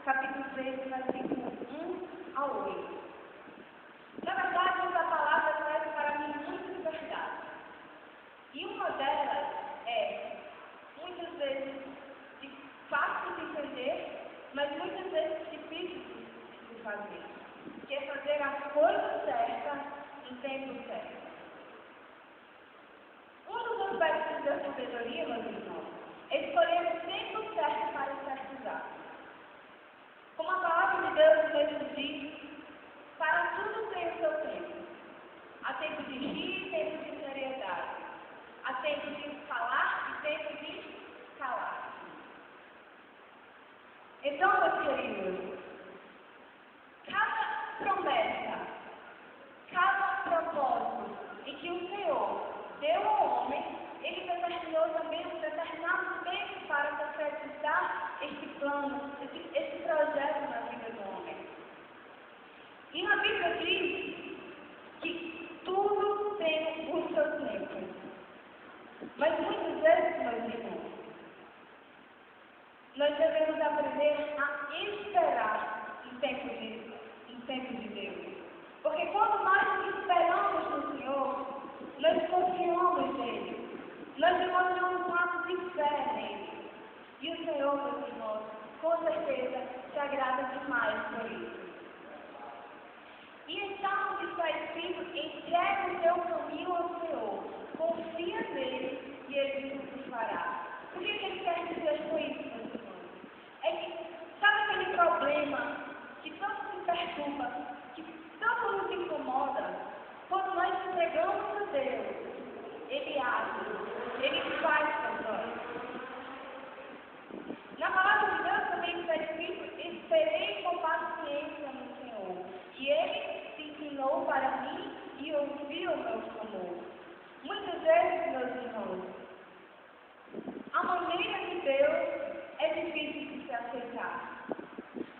capítulo 3, versículo 1 ao 8. Na verdade, essa palavra traz para mim muitas verdades. E uma delas é, muitas vezes, fácil de entender, mas muitas vezes difícil de fazer. Que é fazer a coisa certa em tempo certo. Um dos aspectos da sabedoria, meus irmãos, é escolher o tempo certo para certos atos. Como a palavra de Deus mesmo diz, para tudo tem o seu tempo. Há tempo de rir e tempo de seriedade. Há tempo de falar e tempo de calar. Então, meus queridos, cada promessa, cada propósito em que o Senhor deu ao homem, ele determinou também um determinado tempo para concretizar esse plano, esse projeto na vida do homem. E na Bíblia diz que tudo tem o seu tempo. Mas muitas vezes, meus irmãos, nós devemos aprender a esperar em tempo de Deus. Porque quando nós esperamos no Senhor, nós confiamos nele. Nós demonstramos um ato de fé nele. E o Senhor, meus irmãos, com certeza se agrada demais por isso. E então está escrito: entrega o teu caminho ao Senhor, confia nele e ele tudo fará. O que ele quer dizer com isso, meus irmãos? É que, sabe aquele problema que tanto se perturba, que tanto nos incomoda? Quando nós entregamos a Deus, ele age, ele faz por nós. Na palavra de Deus também está escrito: esperei com paciência no Senhor, e ele se inclinou para mim e ouviu o meu clamor. Muitas vezes, meus irmãos, a maneira de Deus é difícil de se aceitar.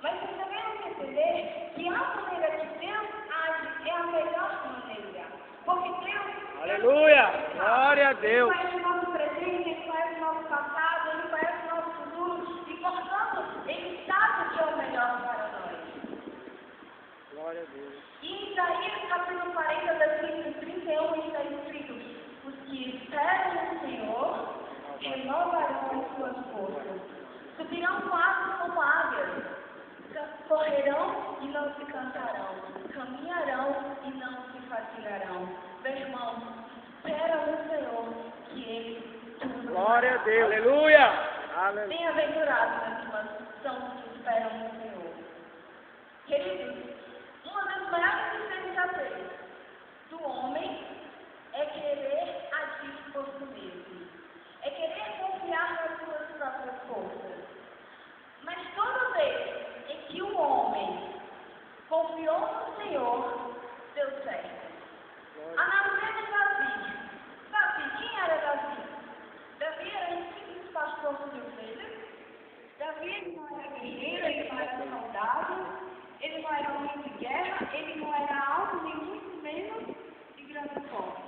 Mas nós devemos entender que a maneira que Deus age é a melhor maneira. Porque Deus... Aleluia! Glória a Deus! Ele conhece o nosso presente, Ele conhece o nosso passado, Ele conhece o nosso futuro. E, portanto, Ele sabe o que é o melhor para nós. Glória a Deus! E em Isaías, capítulo 40, versículo 31, está escrito: os que esperam no Senhor renovarão as suas forças. Subirão com asas como águias. Correrão e não se cansarão. Caminharão e não se fatigarão. Meu irmão, espera no Senhor, que Ele tudo Glória a fará. Deus! Aleluia! Aleluia! Bem-aventurados, meus irmãos, são os que esperam no Senhor. Queridos, uma das maiores insensações do homem é querer agir por si mesmo. É querer confiar nas suas próprias forças. Mas toda vez em que o homem confiou no Senhor, deu certo. Analise Davi. Davi, quem era Davi? Davi era um simples pastor de ovelhas. Davi, ele não era guerreiro, ele não era soldado, ele não era homem de guerra, ele não era alto, nem muito menos de grande força.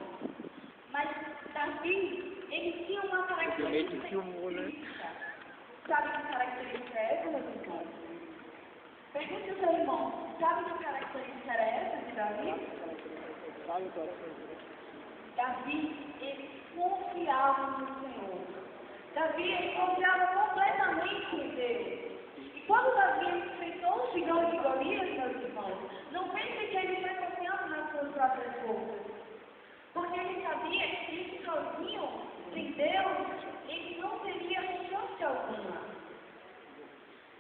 Mas Davi, ele tinha uma característica específica. Sabe que característica é essa, meus irmãos? Pergunte ao seu irmão, sabe que característica era essa de Davi? Davi, ele confiava no Senhor. Davi, ele confiava completamente em Deus. E quando Davi enfrentou o gigante de Golias, meus irmãos, não pense que ele foi confiando nas suas próprias forças. Porque ele sabia que sozinho, sem Deus, ele não teria chance alguma.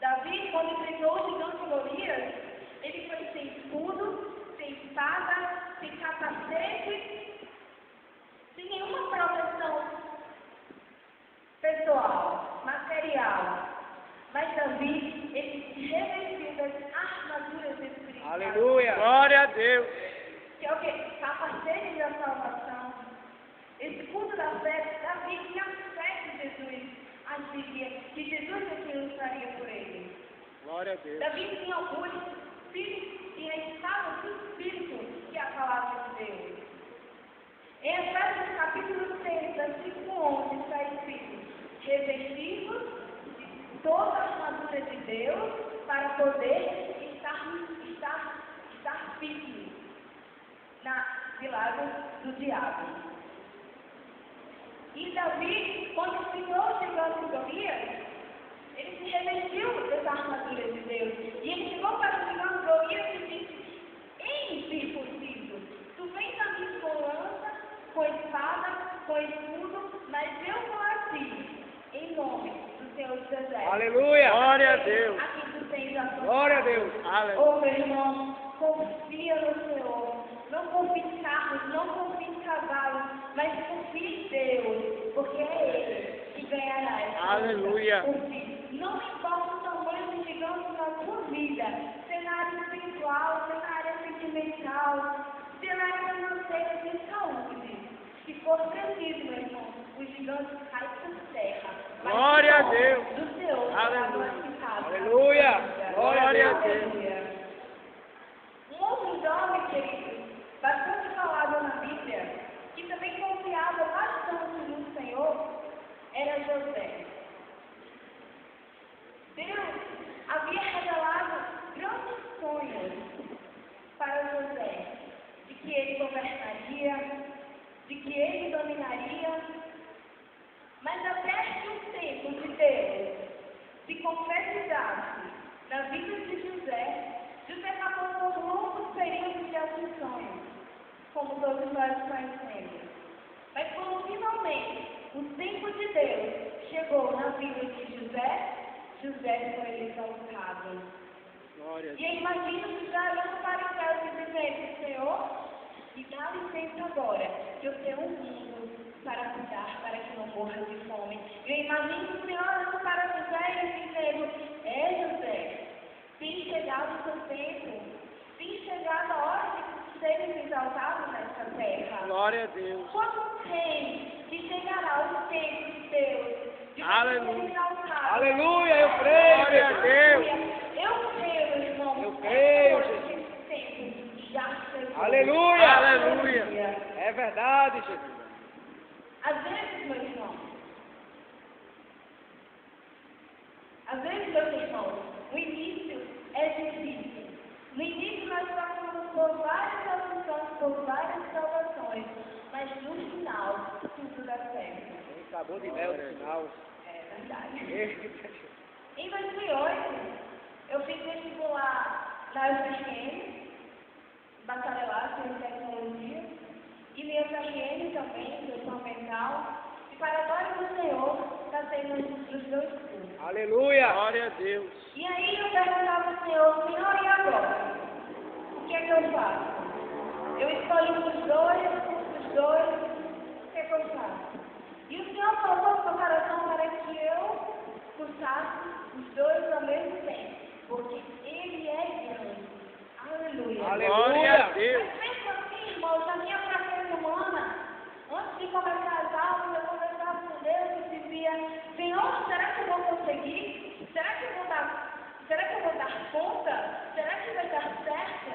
Davi, quando enfrentou o gigante Golias, ele foi sem escudo, sem espada, sem capacete, sem nenhuma proteção pessoal, material. Mas Davi, ele se revestiu das armaduras espirituais. Aleluia! Glória a Deus! Que é o quê? Capacete da salvação. Escudo da fé. Davi tinha fé que Jesus agiria, que Jesus é quem lutaria por ele. Glória a Deus! Davi tinha orgulho do Espírito e a estado do Espírito, que é a palavra de Deus. Em Efésios capítulo 6, versículo 11, está escrito: revestivos de toda a armadura de Deus para poder estar firme na cilada do diabo. E Davi, quando o Senhor chegou a Golias, ele se revestiu dessa armadura de Deus. E ele chegou para o Senhor Golias e disse: incircunciso, tu vens a mim com lança, com espada, com escudo, mas eu vou a ti, em nome do Senhor dos Exércitos. Aleluia! Glória a Deus! Aqui tu tens a tua Glória a Deus! Aleluia! Oh, meu irmão, confia no Senhor. Não confie em carros, não confie em cavalos, mas confie em Deus, porque é Ele que ganhará. Aleluia! Confie. Não importa o tamanho do gigante na tua vida, seja na área espiritual, seja na área sentimental, seja na área financeira, de saúde. Se for preciso, meu irmão, o gigante cai por terra. Glória a Deus! Do Senhor, Aleluia! glorificado. Aleluia! Glória a Deus! Um outro nome, querido, bastante falado na Bíblia, que também confiava bastante no Senhor, era José. Deus havia revelado grandes sonhos para José, de que ele governaria, de que ele dominaria, mas até que o tempo de Deus se concretizasse na vida de José, José passou por longos períodos de aflições, como todos nós conhecemos. Mas quando finalmente o tempo de Deus chegou na vida de José, José foi exaltado. Glória a Deus! E eu imagino José olhando para o céu e dizendo: Senhor, me dá licença agora, que eu tenho um mundo para cuidar, para que não morra de fome. Eu imagino o Senhor olhando para José e dizendo: José, tem chegado o seu tempo, tem chegado a hora de serem exaltados nessa terra. Glória a Deus! Quando tem que chegará o tempo de Deus, de Aleluia! ser exaltado. Aleluia! Eu creio! Glória a Deus! Eu creio, meu irmão. Eu creio, Jesus. Esse tempo já chegou. Aleluia! Aleluia! É verdade, Jesus! Às vezes, meus irmãos, meus irmãos, o início é difícil. No início nós passamos por várias aflições, por várias provações, mas no final tudo dá certo. Acabou de mel no final. É verdade. Em 2008, eu fiz vestibular na UFRN, bacharelado em tecnologia, e minha UFRN também, educação mental, e para a glória do Senhor, está sendo dos dois cursos. Aleluia! Glória a Deus! E aí eu perguntava ao Senhor, e agora? O que é que eu faço? Eu escolhi os dois, o que é que eu faço? E o Senhor colocou no meu coração para que eu cursasse os dois ao mesmo tempo, porque Ele é grande. Aleluia! Aleluia! A Deus! Mas pensa assim, irmãos, na minha fraqueza humana, antes de começar as aulas, eu conversava com Deus e dizia: Senhor, será que eu vou conseguir? Será que eu vou dar conta? Será que vai dar certo?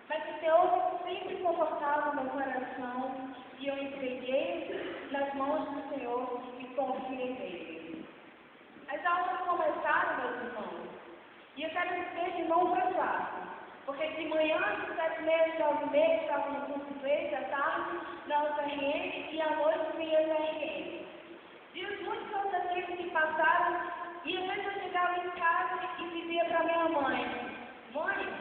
Mas o Senhor sempre confortava o meu coração e eu entreguei nas mãos do Senhor e confiei nele. As aulas começaram, meus irmãos, e eu quero dizer que não foi fácil, porque de manhã, às 7h30, 9h30, estava no curso 3 da tarde, na UFRN, e à noite vinha na UFRN. Dias muito cansativos que passaram, e às vezes eu chegava em casa e dizia para minha mãe: Mãe,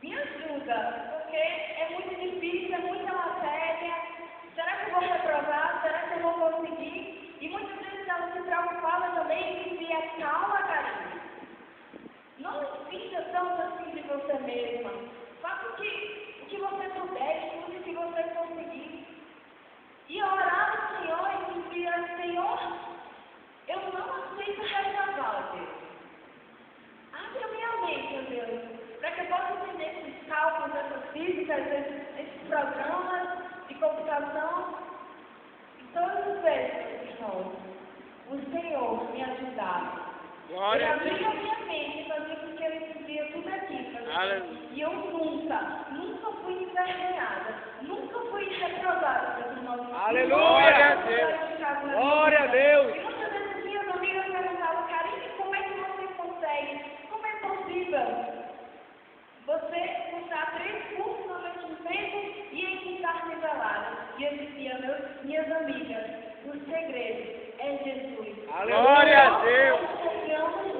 me ajuda, porque é muito difícil, é muita matéria, será que eu vou reprovar, será que eu vou conseguir? E muitas vezes ela se preocupava também e dizia: calma, Karine, não insista tanto assim de você mesma, faça o que você puder, estude o que você conseguir. E eu orava ao Senhor e dizia: Senhor, eu não aceito reprovar, Deus. Abre a minha mente, meu Deus, para que eu possa entender esses cálculos, essas físicas, esses programas de computação. E todas as vezes, meus irmãos, o Senhor me ajudava. Glória Ele a Deus! abria a minha mente e fazia com que eu entendia tudo aqui. E eu nunca fui envergonhada, nunca fui reprovada, meus irmãos. Aleluia a Deus! Glória a Deus! E muitas vezes minhas amigas perguntavam: Karine, como é que você possível você cursar 3 cursos ao mesmo tempo e em estar nivelado. E eu dizia, minhas amigas, o segredo é Jesus. Glória a Deus.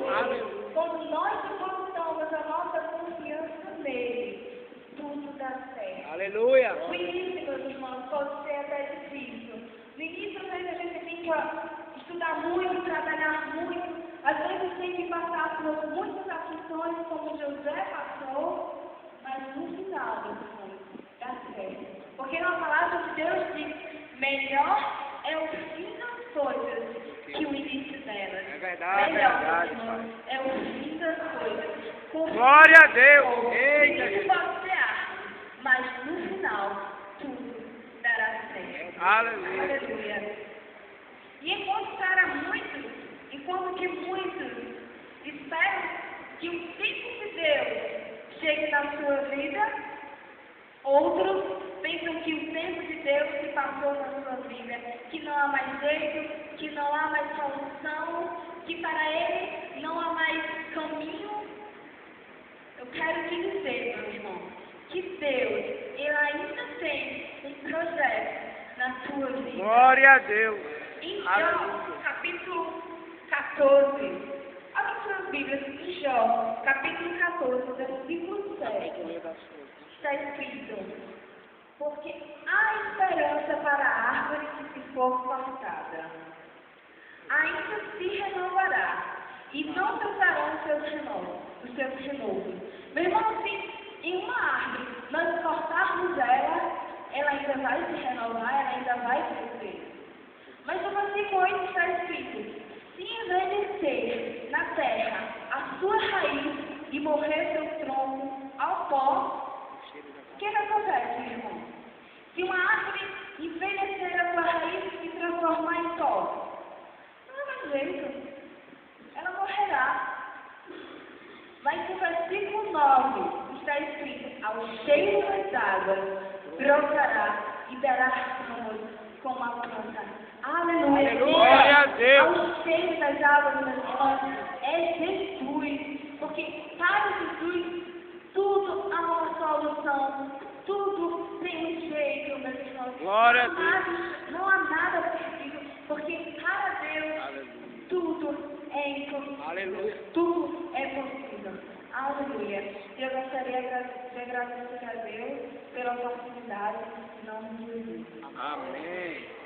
Aleluia. Quando nós depositamos a nossa confiança nele, tudo dá certo. Aleluia. O início, meus irmãos, pode ser até difícil. No início, às vezes, a gente tem que estudar muito, trabalhar muito. Às vezes tem que passar por muitas aflições, como José passou, mas no final, meus irmãos, dá certo. Porque na palavra de Deus diz, melhor é o fim das coisas que o início delas. É verdade, melhor, é verdade, irmãos, é o fim das coisas. Glória a Deus. O Eita, início pode ser árduo, mas no final, tudo dará certo. Aleluia. Aleluia. E enquanto que muitos esperam que o tempo de Deus chegue na sua vida, outros pensam que o tempo de Deus se passou na sua vida, que não há mais jeito, que não há mais solução, que para ele não há mais caminho. Eu quero te dizer, meu irmão, que Deus, ele ainda tem um projeto na sua vida. Glória a Deus. Em Jó, capítulo 14, abra suas Bíblias, em Jó, capítulo 14, versículo 7, está escrito, porque há esperança para a árvore que se for cortada, ainda se renovará, e não cessarão os seus renovos. Meu irmão, se em uma árvore nós cortarmos ela ainda vai se renovar, ela ainda vai crescer. Mas no versículo 8 está escrito, se envelhecer na terra a sua raiz e morrer seu tronco ao pó, o que acontece, irmão? Se uma árvore envelhecer a sua raiz e se transformar em pó, não há mais jeito, ela morrerá. Mas no versículo 9 está escrito, ao cheiro das águas brotará e dará ramos como a planta. Aleluia. Glória a Deus. Ao cheiro das águas, meus irmãos, é Jesus. Porque para Jesus, tudo há uma solução. Tudo tem um jeito, meus irmãos. Glória a Deus. Não há nada perdido. Porque para Deus, Aleluia. tudo é impossível. Aleluia. Tudo é possível. Aleluia. Eu gostaria de agradecer a Deus pela oportunidade, em nome de Jesus. Amém.